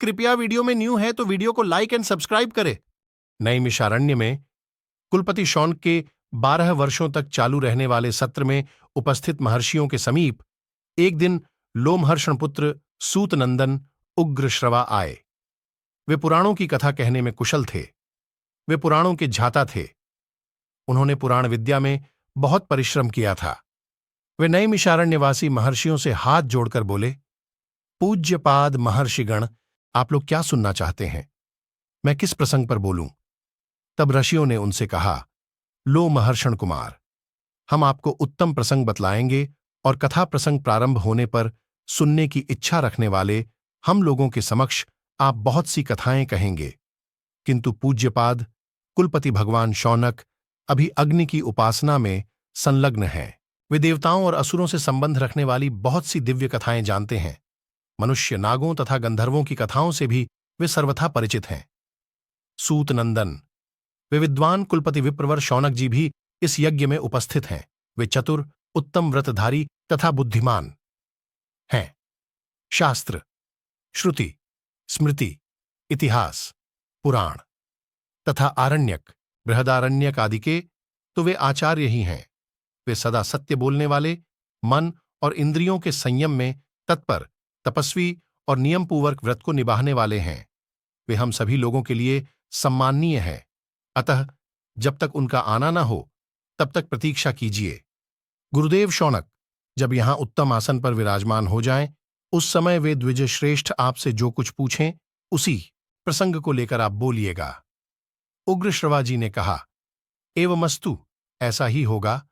कृपया वीडियो में न्यू है तो वीडियो को लाइक एंड सब्सक्राइब करें। नैमिषारण्य में कुलपति शौनक के 12 वर्षों तक चालू रहने वाले सत्र में उपस्थित महर्षियों के समीप एक दिन लोमहर्षण पुत्र सूतनंदन उग्रश्रवा आए। वे पुराणों की कथा कहने में कुशल थे। वे पुराणों के झाता थे। उन्होंने पुराण विद्या में बहुत परिश्रम किया था। वे नैमिषारण्यवासी महर्षियों से हाथ जोड़कर बोले, पूज्यपाद महर्षिगण, आप लोग क्या सुनना चाहते हैं? मैं किस प्रसंग पर बोलूं? तब ऋषियों ने उनसे कहा, लो महर्षण कुमार, हम आपको उत्तम प्रसंग बतलाएंगे और कथा प्रसंग प्रारंभ होने पर सुनने की इच्छा रखने वाले हम लोगों के समक्ष आप बहुत सी कथाएं कहेंगे। किंतु पूज्यपाद कुलपति भगवान शौनक अभी अग्नि की उपासना में संलग्न हैं। वे देवताओं और असुरों से संबंध रखने वाली बहुत सी दिव्य कथाएं जानते हैं। मनुष्य, नागों तथा गंधर्वों की कथाओं से भी वे सर्वथा परिचित हैं। सूतनंदन, वे विद्वान कुलपति विप्रवर शौनक जी भी इस यज्ञ में उपस्थित हैं। वे चतुर, उत्तम व्रतधारी तथा बुद्धिमान हैं। शास्त्र, श्रुति, स्मृति, इतिहास, पुराण तथा आरण्यक, बृहदारण्यक आदि के तो वे आचार्य ही हैं। वे सदा सत्य बोलने वाले, मन और इंद्रियों के संयम में तत्पर, तपस्वी और नियमपूर्वक व्रत को निभाने वाले हैं। वे हम सभी लोगों के लिए सम्माननीय हैं। अतः जब तक उनका आना न हो तब तक प्रतीक्षा कीजिए। गुरुदेव शौनक जब यहां उत्तम आसन पर विराजमान हो जाएं, उस समय वे द्विजश्रेष्ठ आपसे जो कुछ पूछें उसी प्रसंग को लेकर आप बोलिएगा। उग्रश्रवा जी ने कहा, एवमस्तु, ऐसा ही होगा।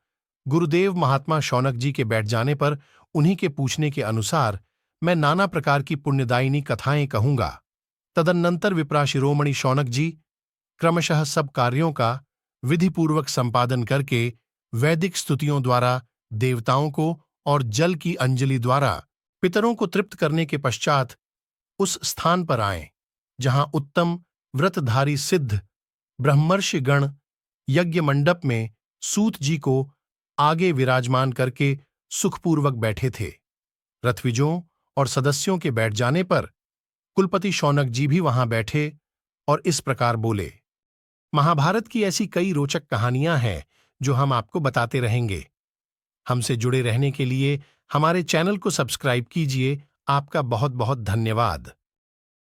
गुरुदेव महात्मा शौनक जी के बैठ जाने पर उन्हीं के पूछने के अनुसार मैं नाना प्रकार की पुण्यदायिनी कथाएं कहूंगा। तदनंतर विप्राशिरोमणि शौनक जी क्रमशः सब कार्यों का विधिपूर्वक संपादन करके वैदिक स्तुतियों द्वारा देवताओं को और जल की अंजलि द्वारा पितरों को तृप्त करने के पश्चात उस स्थान पर आएं जहां उत्तम व्रतधारी सिद्ध ब्रह्मर्षि गण यज्ञ मंडप में सूत जी को आगे विराजमान करके सुखपूर्वक बैठे थे। रथविजों और सदस्यों के बैठ जाने पर कुलपति शौनक जी भी वहां बैठे और इस प्रकार बोले, महाभारत की ऐसी कई रोचक कहानियां हैं जो हम आपको बताते रहेंगे। हमसे जुड़े रहने के लिए हमारे चैनल को सब्सक्राइब कीजिए। आपका बहुत बहुत धन्यवाद।